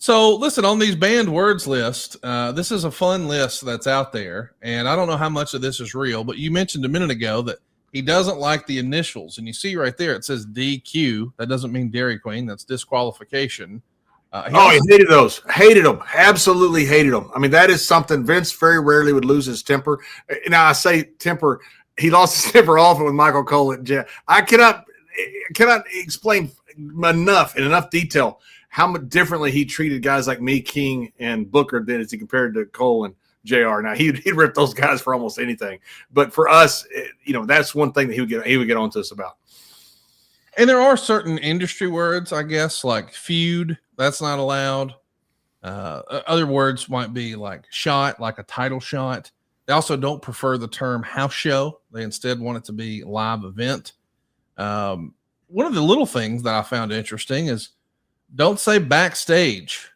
So listen, on these banned words list, this is a fun list that's out there. And I don't know how much of this is real, but you mentioned a minute ago that he doesn't like the initials. And you see right there, it says DQ. That doesn't mean Dairy Queen. That's disqualification. He hated those. Hated them. Absolutely hated them. I mean, that is something Vince very rarely would lose his temper. Now, I say temper. He lost his temper often with Michael Cole and Jeff. I cannot explain enough detail how much differently he treated guys like me, King, and Booker than as he compared to Cole and JR. Now, he'd rip those guys for almost anything. But for us, that's one thing that he would get on to us about. And there are certain industry words, I guess, like feud. That's not allowed. Other words might be like shot, like a title shot. They also don't prefer the term house show. They instead want it to be live event. One of the little things that I found interesting is don't say backstage.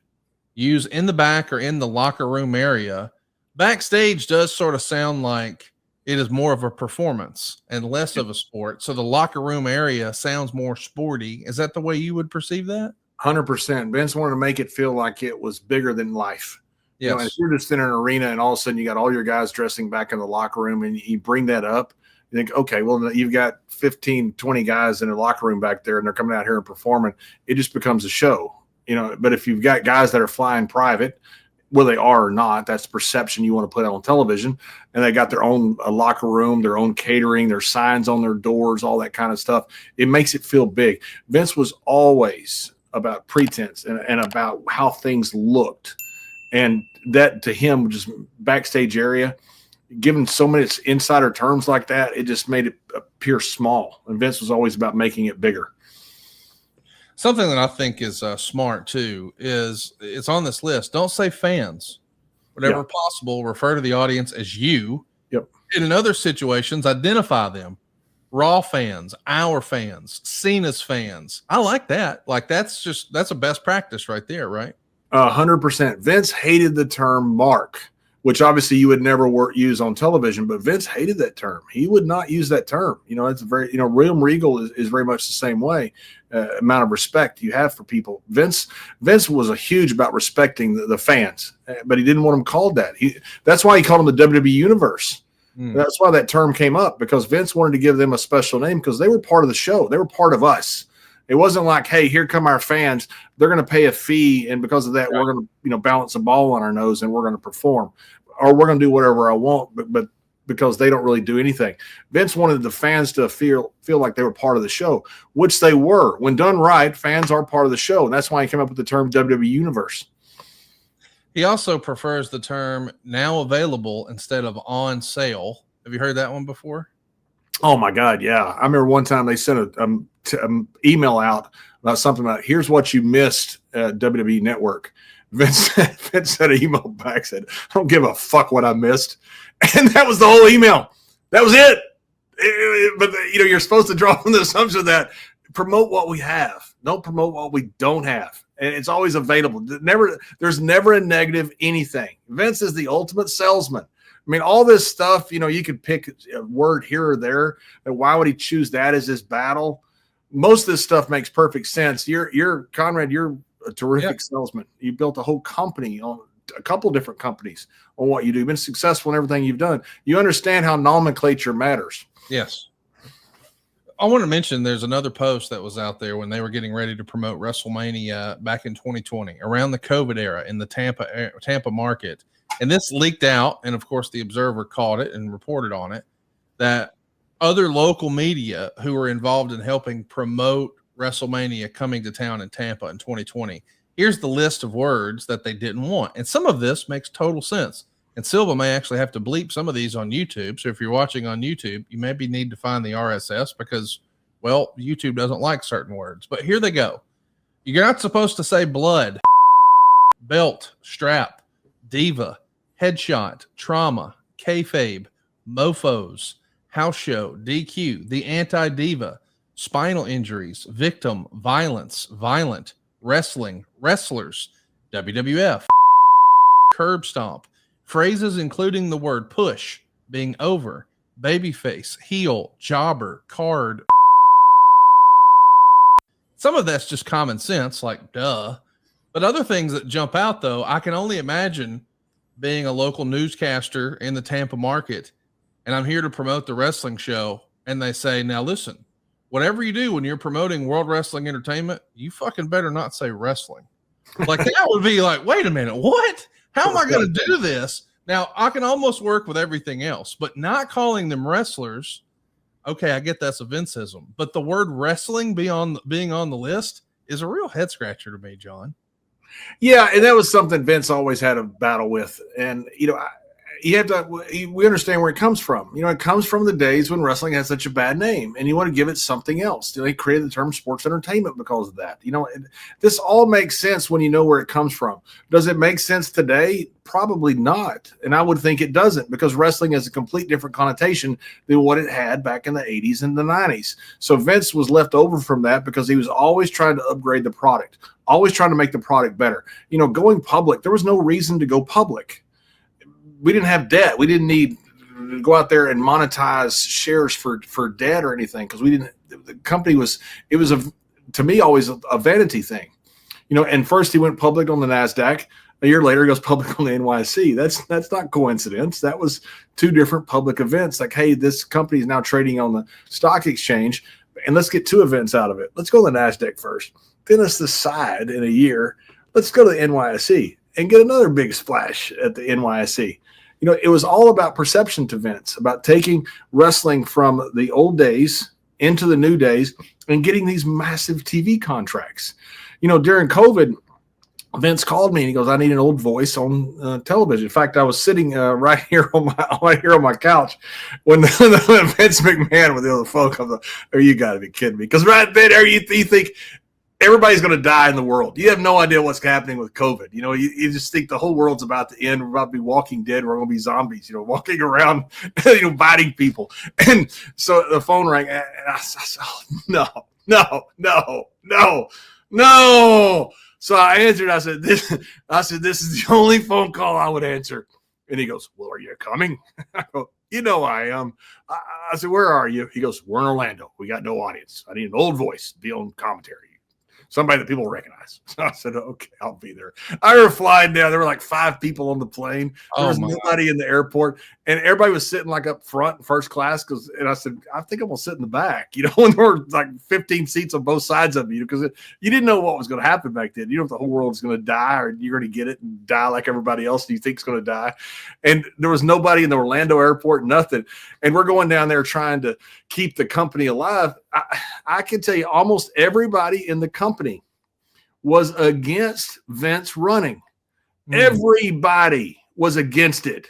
Use in the back or in the locker room area. Backstage does sort of sound like it is more of a performance and less of a sport. So the locker room area sounds more sporty. Is that the way you would perceive that? 100%. Vince wanted to make it feel like it was bigger than life. Yes. If you're just in an arena and all of a sudden you got all your guys dressing back in the locker room and you bring that up, you think, okay, well, you've got 15, 20 guys in the locker room back there and they're coming out here and performing. It just becomes a show, but if you've got guys that are flying private, whether they are or not, that's the perception you want to put on television. And they got their own locker room, their own catering, their signs on their doors, all that kind of stuff. It makes it feel big. Vince was always about pretense and about how things looked. And that to him, just backstage area, given so many insider terms like that, it just made it appear small. And Vince was always about making it bigger. Something that I think is smart too is it's on this list. Don't say fans. Whenever possible, refer to the audience as you. Yep. And in other situations, identify them. Raw fans, our fans, Cena's fans. I like that. Like that's a best practice right there, right? 100%. Vince hated the term mark, which obviously you would never use on television, but Vince hated that term. He would not use that term. It's very, William Regal is very much the same way. Amount of respect you have for people. Vince was a huge about respecting the fans, but he didn't want them called that. That's why he called them the WWE Universe. That's why that term came up, because Vince wanted to give them a special name because they were part of the show. They were part of us. It wasn't like, hey, here come our fans. They're going to pay a fee, and because of that, we're going to balance a ball on our nose and we're going to perform, or we're going to do whatever I want. But because they don't really do anything, Vince wanted the fans to feel like they were part of the show, which they were. When done right, fans are part of the show, and that's why he came up with the term WWE Universe. He also prefers the term now available instead of on sale. Have you heard that one before? Oh my God. Yeah. I remember one time they sent an email out about something about, here's what you missed at WWE Network. Vince sent an email back, said, I don't give a fuck what I missed. And that was the whole email. That was it. But you're supposed to draw from the assumption that promote what we have. Don't promote what we don't have. And it's always available. There's never a negative anything. Vince is the ultimate salesman. I mean, all this stuff, you could pick a word here or there. And why would he choose that as his battle? Most of this stuff makes perfect sense. You're Conrad, you're a terrific salesman. You built a whole company, on a couple different companies, on what you do. You've been successful in everything you've done. You understand how nomenclature matters. Yes. I want to mention there's another post that was out there when they were getting ready to promote WrestleMania back in 2020, around the COVID era in the Tampa market. And this leaked out, and of course the Observer caught it and reported on it, that other local media who were involved in helping promote WrestleMania coming to town in Tampa in 2020. Here's the list of words that they didn't want. And some of this makes total sense. And Silva may actually have to bleep some of these on YouTube. So if you're watching on YouTube, you maybe need to find the RSS because, well, YouTube doesn't like certain words. But here they go. You're not supposed to say blood, belt, strap, diva, headshot, trauma, kayfabe, mofos, house show, DQ, the anti-diva, spinal injuries, victim, violence, violent, wrestling, wrestlers, WWF, curb stomp, phrases including the word push, being over, babyface, heel, jobber, card. Some of that's just common sense, like duh. But other things that jump out, though, I can only imagine being a local newscaster in the Tampa market, and I'm here to promote the wrestling show, and they say, now listen, whatever you do when you're promoting World Wrestling Entertainment, you fucking better not say wrestling. Like, that would be like, wait a minute, what? How am I going to do this? Now, I can almost work with everything else, but not calling them wrestlers, okay, I get that's a Vinceism. But the word wrestling being on the list is a real head scratcher to me, John. Yeah, and that was something Vince always had a battle with. And, you have to, we understand where it comes from. It comes from the days when wrestling had such a bad name, and you want to give it something else. They created the term sports entertainment because of that. This all makes sense when you know where it comes from. Does it make sense today? Probably not. And I would think it doesn't, because wrestling has a complete different connotation than what it had back in the 80s and the 90s. So Vince was left over from that because he was always trying to upgrade the product, always trying to make the product better. Going public, there was no reason to go public. We didn't have debt. We didn't need to go out there and monetize shares for debt or anything, because the company was to me, always a vanity thing. And first he went public on the NASDAQ. A year later, he goes public on the NYSE. That's not coincidence. That was two different public events. Like, hey, this company is now trading on the stock exchange, and let's get two events out of it. Let's go to the NASDAQ first. Then let's decide in a year, let's go to the NYSE and get another big splash at the NYSE. It was all about perception to Vince, about taking wrestling from the old days into the new days and getting these massive TV contracts. During COVID, Vince called me and he goes, I need an old voice on television. In fact, I was sitting right here on my couch when Vince McMahon with the other folk comes up. Oh, you got to be kidding me. Because right there, you think everybody's going to die in the world. You have no idea what's happening with COVID. You just think the whole world's about to end. We're about to be walking dead. We're going to be zombies, walking around, biting people. And so the phone rang, and I said, oh, no. So I answered. I said, this is the only phone call I would answer. And he goes, well, are you coming? I go, I am. I said, where are you? He goes, we're in Orlando. We got no audience. I need an old voice to be on commentary. Somebody that people recognize. So I said, okay, I'll be there. I were flying down. There were like 5 people on the plane. There was nobody in the airport. And everybody was sitting like up front, first class. And I said, I think I'm going to sit in the back. When there were like 15 seats on both sides of you, because you didn't know what was going to happen back then. You know if the whole world was going to die, or you're going to get it and die like everybody else you think is going to die. And there was nobody in the Orlando airport, nothing. And we're going down there trying to keep the company alive. I can tell you almost everybody in the company was against Vince running. Everybody was against it.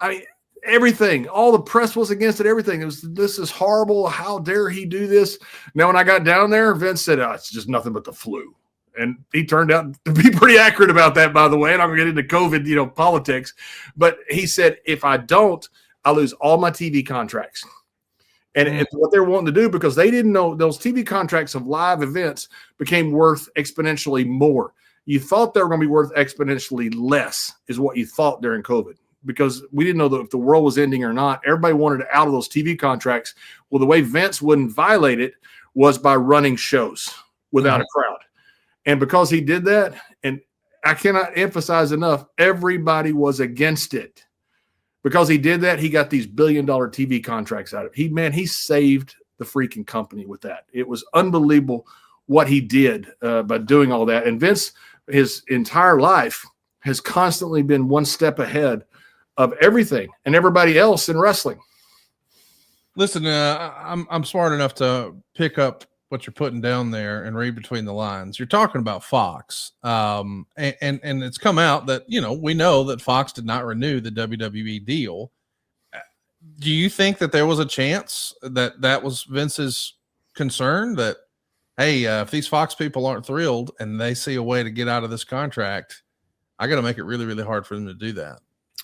I mean, everything, all the press was against it. Everything. This is horrible. How dare he do this? Now, when I got down there, Vince said, it's just nothing but the flu. And he turned out to be pretty accurate about that, by the way. And I'm going to get into COVID, politics. But he said, if I don't, I lose all my TV contracts. And it's what they're wanting to do, because they didn't know those TV contracts of live events became worth exponentially more. You thought they were going to be worth exponentially less is what you thought during COVID, because we didn't know that if the world was ending or not. Everybody wanted out of those TV contracts. Well, the way Vince wouldn't violate it was by running shows without a crowd. And because he did that, and I cannot emphasize enough, everybody was against it. Because he did that, he got these billion-dollar TV contracts out of it. He saved the freaking company with that. It was unbelievable what he did by doing all that. And Vince, his entire life, has constantly been one step ahead of everything and everybody else in wrestling. Listen, I'm smart enough to pick up what you're putting down there and read between the lines. You're talking about Fox, and it's come out that we know that Fox did not renew the WWE deal. Do you think that there was a chance that was Vince's concern, that hey, if these Fox people aren't thrilled and they see a way to get out of this contract, I got to make it really, really hard for them to do that?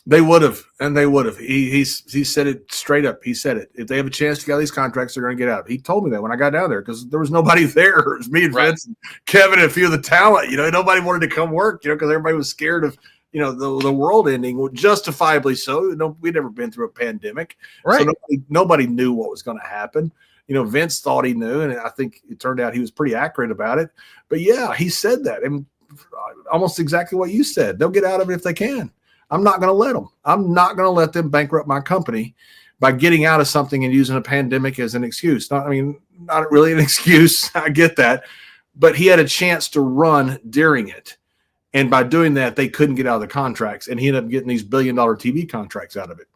They would have, and they would have. He said it straight up. He said it. If they have a chance to get out of these contracts, they're going to get out. He told me that when I got down there, because there was nobody there. It was me and Vince and Kevin and a few of the talent. Nobody wanted to come work, because everybody was scared of, the world ending, justifiably so. We'd never been through a pandemic. Right. So nobody knew what was going to happen. Vince thought he knew, and I think it turned out he was pretty accurate about it. But yeah, he said that. And almost exactly what you said. They'll get out of it if they can. I'm not going to let them. I'm not going to let them bankrupt my company by getting out of something and using a pandemic as an excuse. Not really an excuse. I get that. But he had a chance to run during it. And by doing that, they couldn't get out of the contracts. And he ended up getting these $1 billion TV contracts out of it.